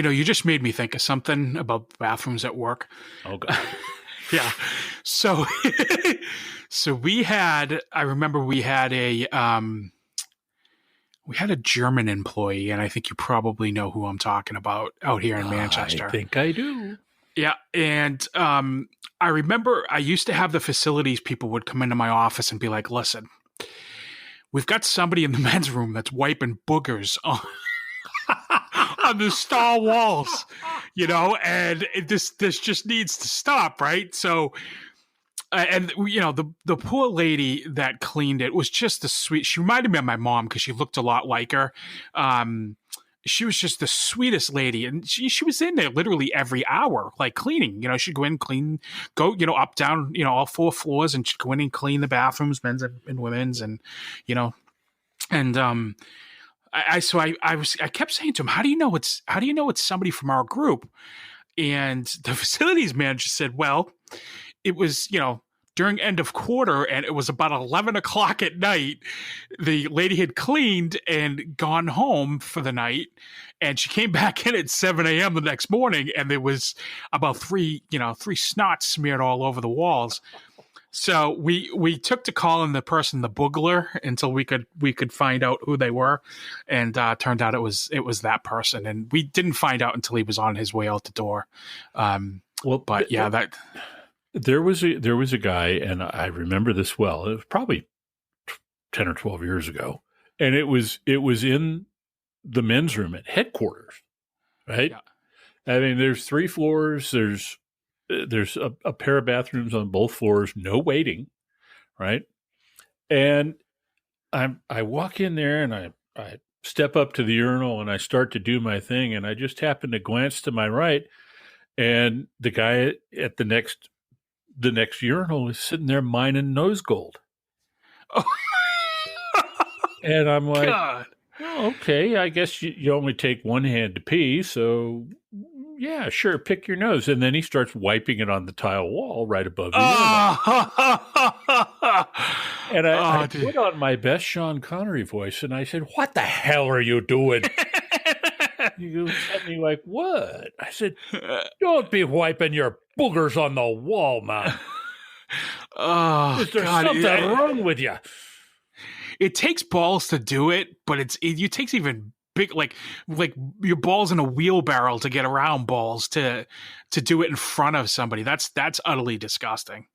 You just made me think of something about bathrooms at work. Oh God. Yeah. So, I remember we had a German employee, and I think you probably know who I'm talking about out here in Manchester. I think I do. Yeah. And I remember I used to have the facilities people would come into my office and be like, listen, we've got somebody in the men's room that's wiping boogers on, on the stall walls, and this just needs to stop, right? So, and the poor lady that cleaned it was just the sweet. She reminded me of my mom because she looked a lot like her. She was just the sweetest lady, and she was in there literally every hour, like cleaning. She'd go in, clean, go, up, down, all 4 floors, and she'd go in and clean the bathrooms, men's and women's, and and I kept saying to him, how do you know it's somebody from our group? And the facilities manager said, well, it was, during end of quarter, and it was about 11 o'clock at night. The lady had cleaned and gone home for the night, and she came back in at 7 a.m. the next morning, and there was about three snots smeared all over the walls. So we took to calling the person the Booger-ler until we could find out who they were, and turned out it was that person, and we didn't find out until he was on his way out the door. There was a guy, and I remember this well. It was probably 10 or 12 years ago, and it was in the men's room at headquarters, right? Yeah. I mean, there's 3 floors. There's a pair of bathrooms on both floors, no waiting, right? And I walk in there, and I step up to the urinal, and I start to do my thing, and I just happen to glance to my right, and the guy at the next urinal is sitting there mining nose gold. Oh. And I'm like, God. Oh, okay, I guess you only take one hand to pee, so yeah, sure, pick your nose. And then he starts wiping it on the tile wall right above the urinal. And I put on my best Sean Connery voice, and I said, what the hell are you doing? You looked at me like, what? I said, don't be wiping your boogers on the wall, man. Oh, is there something wrong with you? It takes balls to do it, but it takes even big, like your balls in a wheelbarrow to get around balls to do it in front of somebody. That's utterly disgusting.